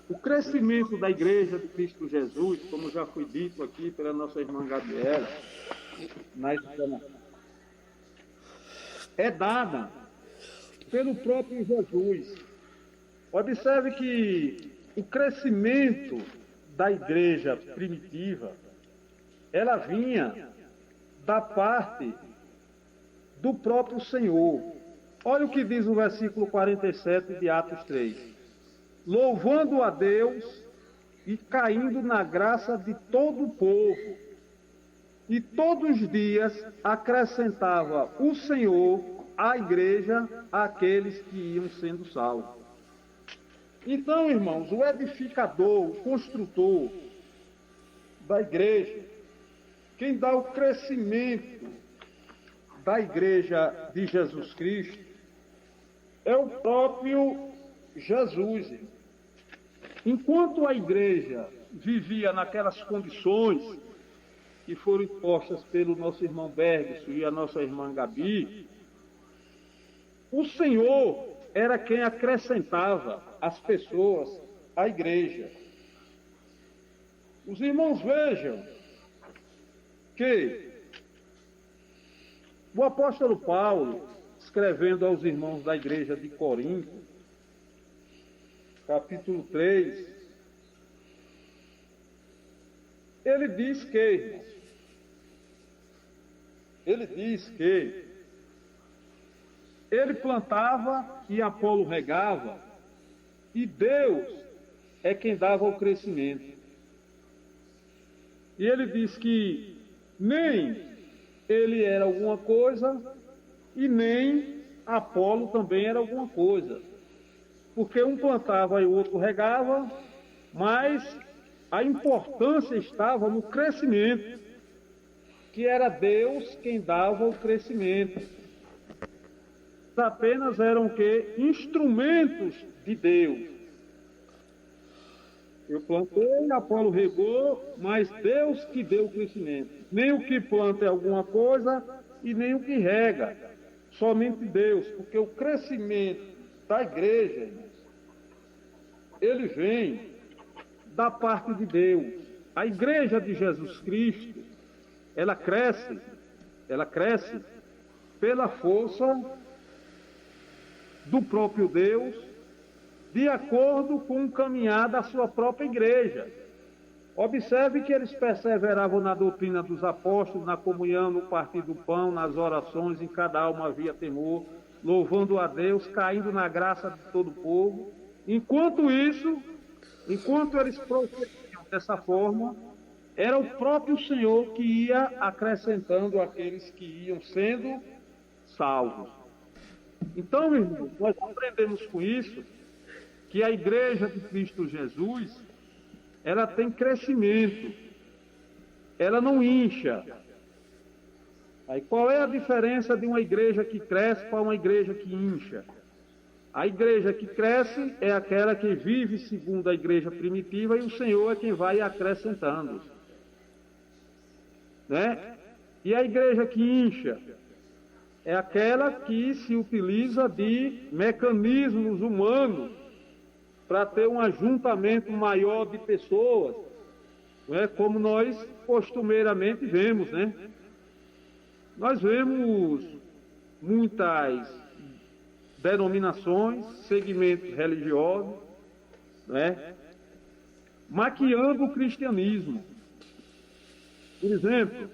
O crescimento da igreja de Cristo Jesus, como já foi dito aqui pela nossa irmã Gabriela, na escola, é dada pelo próprio Jesus. Observe que o crescimento da igreja primitiva, ela vinha da parte do próprio Senhor. Olha o que diz o versículo 47 de Atos 3. Louvando a Deus e caindo na graça de todo o povo. E todos os dias acrescentava o Senhor à igreja aqueles que iam sendo salvos. Então, irmãos, o edificador, o construtor da igreja, quem dá o crescimento da igreja de Jesus Cristo, é o próprio Jesus. Enquanto a igreja vivia naquelas condições que foram expostas pelo nosso irmão Bergson e a nossa irmã Gabi, o Senhor era quem acrescentava as pessoas à igreja. Os irmãos vejam que o apóstolo Paulo, escrevendo aos irmãos da igreja de Corinto, capítulo 3, ele diz que ele plantava e Apolo regava, e Deus é quem dava o crescimento. E ele diz que nem ele era alguma coisa e nem Apolo também era alguma coisa. Porque um plantava e o outro regava, mas a importância estava no crescimento, que era Deus quem dava o crescimento. Apenas eram o quê? Instrumentos de Deus. Eu plantei, Apolo regou, mas Deus que deu o crescimento. Nem o que planta é alguma coisa e nem o que rega. Somente Deus, porque o crescimento da igreja, irmãos, ele vem da parte de Deus. A igreja de Jesus Cristo, ela cresce pela força do próprio Deus, de acordo com o caminhar da sua própria igreja. Observe que eles perseveravam na doutrina dos apóstolos, na comunhão, no partir do pão, nas orações, em cada alma havia temor, louvando a Deus, caindo na graça de todo o povo. Enquanto eles procediam dessa forma, era o próprio Senhor que ia acrescentando aqueles que iam sendo salvos. Então, irmãos, nós aprendemos com isso que a igreja de Cristo Jesus, ela tem crescimento, ela não incha. Aí qual é a diferença de uma igreja que cresce para uma igreja que incha? A igreja que cresce é aquela que vive segundo a igreja primitiva e o Senhor é quem vai acrescentando, né? E a igreja que incha é aquela que se utiliza de mecanismos humanos para ter um ajuntamento maior de pessoas, né? Como nós costumeiramente vemos, né? Nós vemos muitas denominações, segmentos religiosos, né? Maquiando o cristianismo. Por exemplo,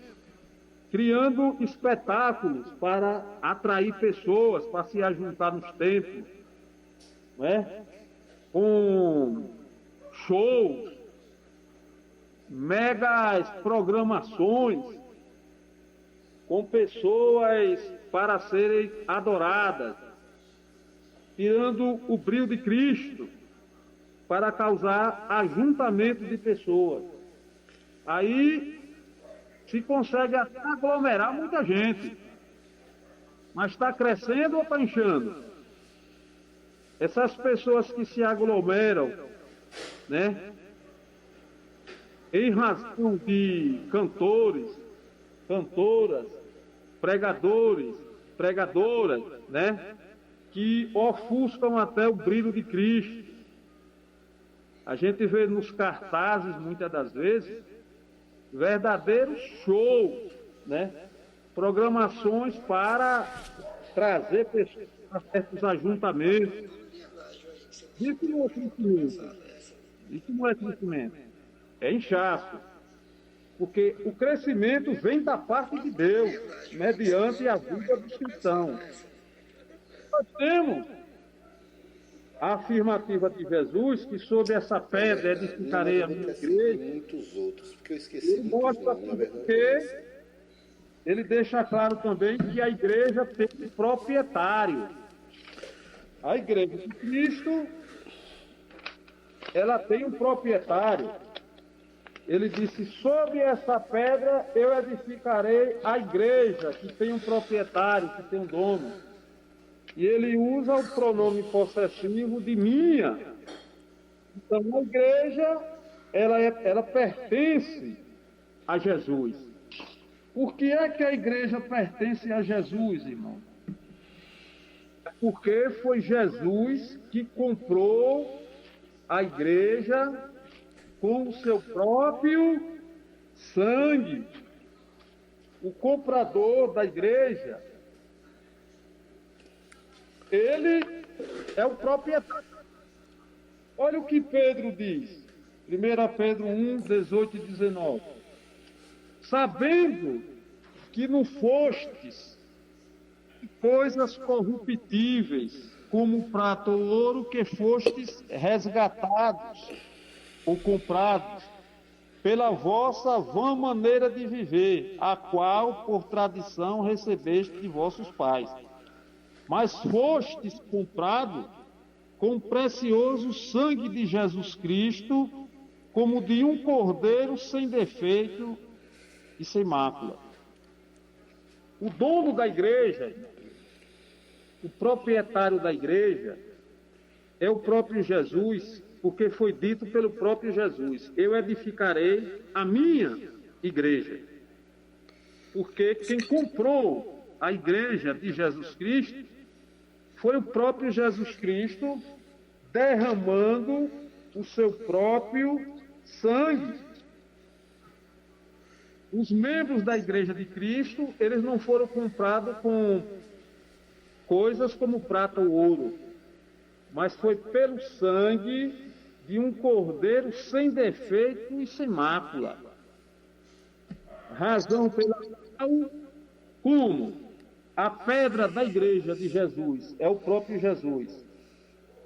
criando espetáculos para atrair pessoas, para se ajuntar nos templos, né? Com shows, megas programações, com pessoas para serem adoradas, tirando o brilho de Cristo para causar ajuntamento de pessoas. Aí se consegue até aglomerar muita gente, mas está crescendo ou está inchando? Essas pessoas que se aglomeram, né, em razão de cantores, cantoras, pregadores, pregadoras, né, que ofuscam até o brilho de Cristo. A gente vê nos cartazes, muitas das vezes, verdadeiros shows, né? Programações para trazer pessoas a certos ajuntamentos. Isso não é crescimento. Isso não é crescimento. É inchaço. Porque o crescimento vem da parte de Deus, mediante a vida dos cristãos. Nós temos a afirmativa de Jesus, que sobre essa pedra edificarei a minha igreja. Ele mostra que ele deixa claro também que a igreja tem um proprietário. A igreja de Cristo, ela tem um proprietário. Ele disse, sobre essa pedra eu edificarei a igreja, que tem um proprietário, que tem um dono. E ele usa o pronome possessivo de minha. Então a igreja, ela pertence a Jesus. Por que é que a igreja pertence a Jesus, irmão? Porque foi Jesus que comprou a igreja com o seu próprio sangue. O comprador da igreja, ele é o proprietário. Olha o que Pedro diz, 1 Pedro 1, 18 e 19. Sabendo que não fostes coisas corruptíveis, como prata ou ouro, que fostes resgatados ou comprados pela vossa vã maneira de viver, a qual, por tradição, recebeste de vossos pais. Mas fostes comprado com o precioso sangue de Jesus Cristo, como de um cordeiro sem defeito e sem mácula. O dono da igreja, o proprietário da igreja, é o próprio Jesus, porque foi dito pelo próprio Jesus: eu edificarei a minha igreja. Porque quem comprou a igreja de Jesus Cristo foi o próprio Jesus Cristo derramando o seu próprio sangue. Os membros da igreja de Cristo, eles não foram comprados com coisas como prata ou ouro, mas foi pelo sangue de um cordeiro sem defeito e sem mácula. Razão pela qual, como a pedra da igreja de Jesus é o próprio Jesus,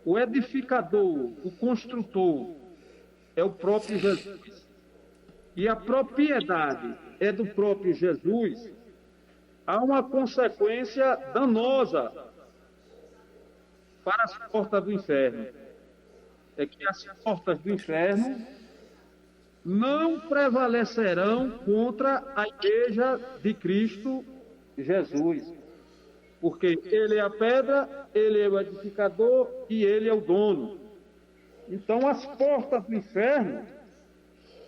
o edificador, o construtor é o próprio Jesus, e a propriedade é do próprio Jesus, há uma consequência danosa para as portas do inferno. É que as portas do inferno não prevalecerão contra a igreja de Cristo Jesus. Porque ele é a pedra, ele é o edificador e ele é o dono. Então as portas do inferno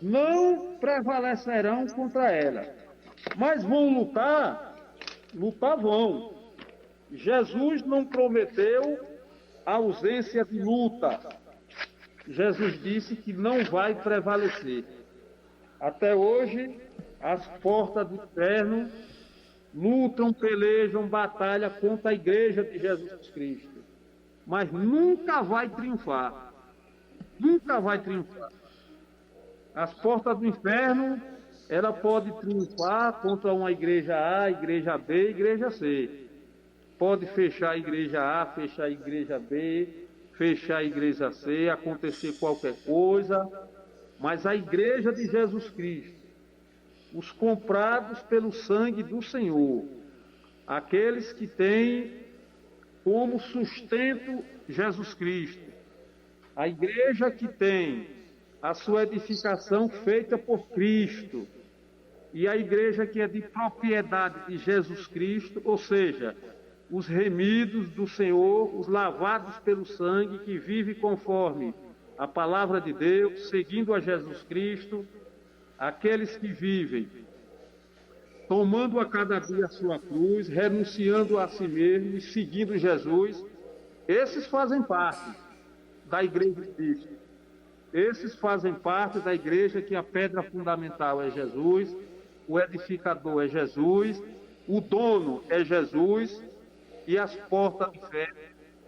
não prevalecerão contra ela. Mas vão lutar vão. Jesus não prometeu a ausência de luta. Jesus disse que não vai prevalecer. Até hoje, as portas do inferno lutam, pelejam, batalham contra a igreja de Jesus Cristo. Mas nunca vai triunfar. Nunca vai triunfar. As portas do inferno, ela pode triunfar contra uma igreja A, igreja B, igreja C. Pode fechar a igreja A, fechar a igreja B, fechar a igreja C, acontecer qualquer coisa, mas a igreja de Jesus Cristo, os comprados pelo sangue do Senhor, aqueles que têm como sustento Jesus Cristo, a igreja que tem a sua edificação feita por Cristo, e a igreja que é de propriedade de Jesus Cristo, ou seja, os remidos do Senhor, os lavados pelo sangue, que vive conforme a palavra de Deus, seguindo a Jesus Cristo, aqueles que vivem tomando a cada dia a sua cruz, renunciando a si mesmo e seguindo Jesus, esses fazem parte da igreja de Cristo. Esses fazem parte da igreja que a pedra fundamental é Jesus, o edificador é Jesus, o dono é Jesus, e as portas do inferno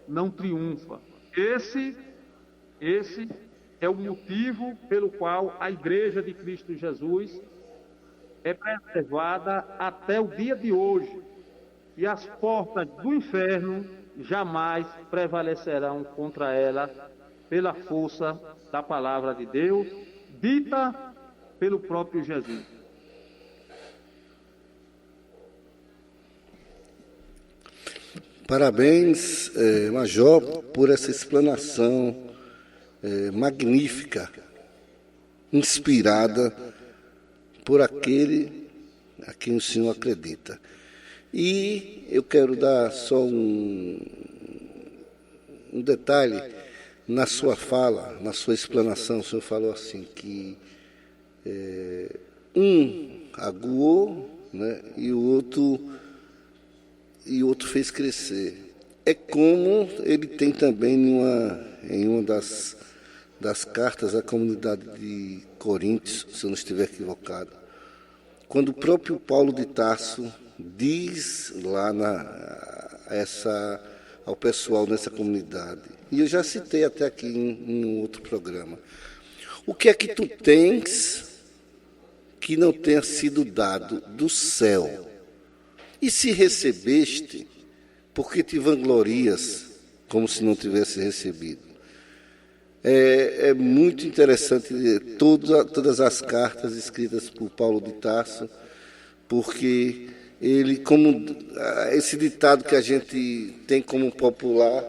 não triunfam. Esse é o motivo pelo qual a igreja de Cristo Jesus é preservada até o dia de hoje. E as portas do inferno jamais prevalecerão contra ela, pela força da palavra de Deus, dita pelo próprio Jesus. Parabéns, Major, por essa explanação magnífica, inspirada por aquele a quem o senhor acredita. E eu quero dar só um detalhe. Na sua fala, na sua explanação, o senhor falou assim que um aguou né? E o outro fez crescer. É como ele tem também em uma das cartas à comunidade de Coríntios, se eu não estiver equivocado, quando o próprio Paulo de Tarso diz lá ao pessoal nessa comunidade, e eu já citei até aqui em um outro programa: o que é que tu tens que não tenha sido dado do céu? E se recebeste, por que te vanglorias como se não tivesse recebido? É muito interessante todas as cartas escritas por Paulo de Tarso, porque ele, como esse ditado que a gente tem como popular,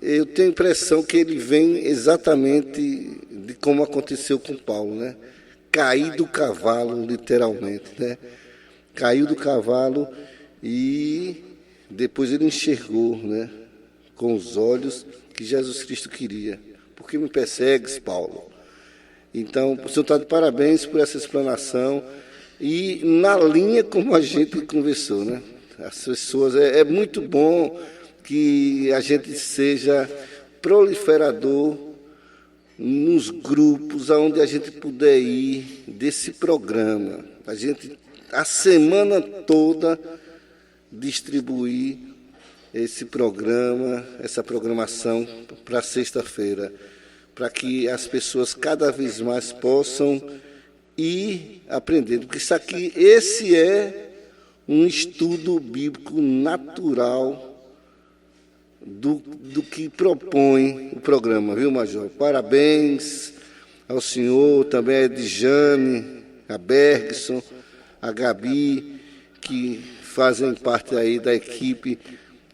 eu tenho a impressão que ele vem exatamente de como aconteceu com Paulo, né? Cair do cavalo, literalmente, né? Caiu do cavalo e depois ele enxergou, né, com os olhos que Jesus Cristo queria. Por que me persegues, Paulo? Então, o senhor está de parabéns por essa explanação e na linha como a gente conversou, né? As pessoas, é muito bom que a gente seja proliferador nos grupos aonde a gente puder ir desse programa. A gente, a semana toda, distribuir esse programa, essa programação para sexta-feira, para que as pessoas cada vez mais possam ir aprendendo. Porque esse é um estudo bíblico natural do que propõe o programa, viu, Major? Parabéns ao senhor, também a Edjane, a Bergson, a Gabi, que fazem parte aí da equipe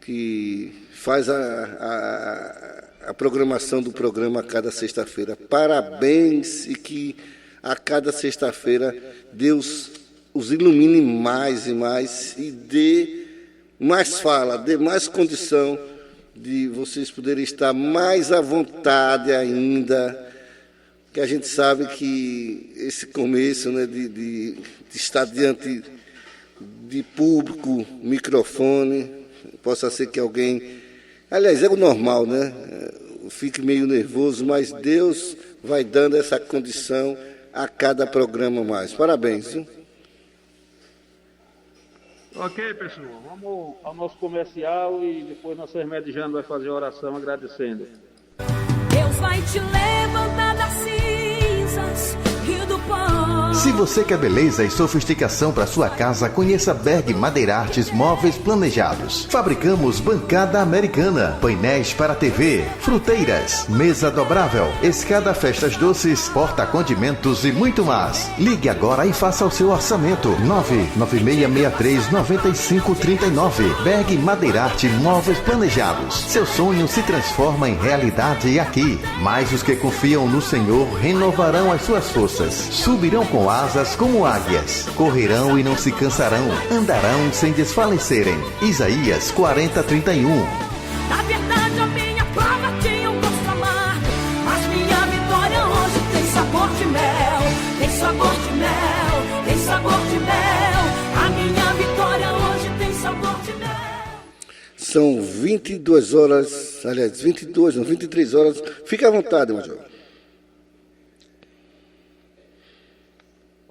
que faz a programação do programa a cada sexta-feira. Parabéns, e que a cada sexta-feira Deus os ilumine mais e mais e dê mais fala, dê mais condição de vocês poderem estar mais à vontade ainda, que a gente sabe que esse começo, né, de estar diante de público, microfone, possa ser que alguém... Aliás, é o normal, né? Fique meio nervoso, mas Deus vai dando essa condição a cada programa mais. Parabéns, viu? Ok, pessoal, vamos ao nosso comercial e depois nossa irmã Edjane vai fazer a oração agradecendo. Deus vai te levantar das cinzas, rio do pó. Se você quer beleza e sofisticação para sua casa, conheça Berg Madeira Artes Móveis Planejados. Fabricamos bancada americana, painéis para TV, fruteiras, mesa dobrável, escada festas doces, porta-condimentos e muito mais. Ligue agora e faça o seu orçamento. 996639539. Berg Madeira Arte Móveis Planejados. Seu sonho se transforma em realidade aqui. Mas os que confiam no Senhor renovarão as suas forças. Subirão com asas como águias, correrão e não se cansarão, andarão sem desfalecerem. Isaías 40:31. Na verdade a minha prova tinha um gosto amargo, mas minha vitória hoje tem sabor de mel, tem sabor de mel, tem sabor de mel. A minha vitória hoje tem sabor de mel. São 22 horas, aliás, 23 horas. Fique à vontade, Major.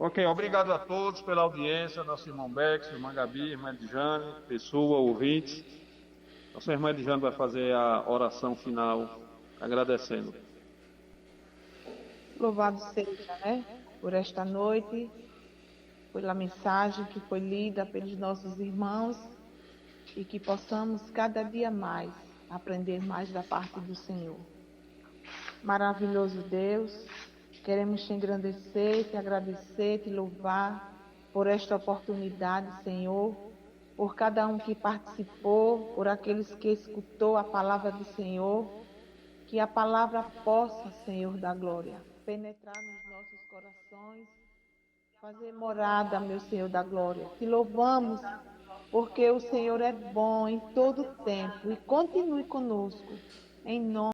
Ok, obrigado a todos pela audiência, nosso irmão Bex, irmã Gabi, irmã Edjane, pessoa, ouvintes. Nossa irmã Edjane vai fazer a oração final, agradecendo. Louvado seja, né, por esta noite, pela mensagem que foi lida pelos nossos irmãos e que possamos cada dia mais aprender mais da parte do Senhor. Maravilhoso Deus, queremos te engrandecer, te agradecer, te louvar por esta oportunidade, Senhor, por cada um que participou, por aqueles que escutou a palavra do Senhor, que a palavra possa, Senhor da glória, penetrar nos nossos corações, fazer morada, meu Senhor da glória. Te louvamos porque o Senhor é bom em todo tempo e continue conosco, em nome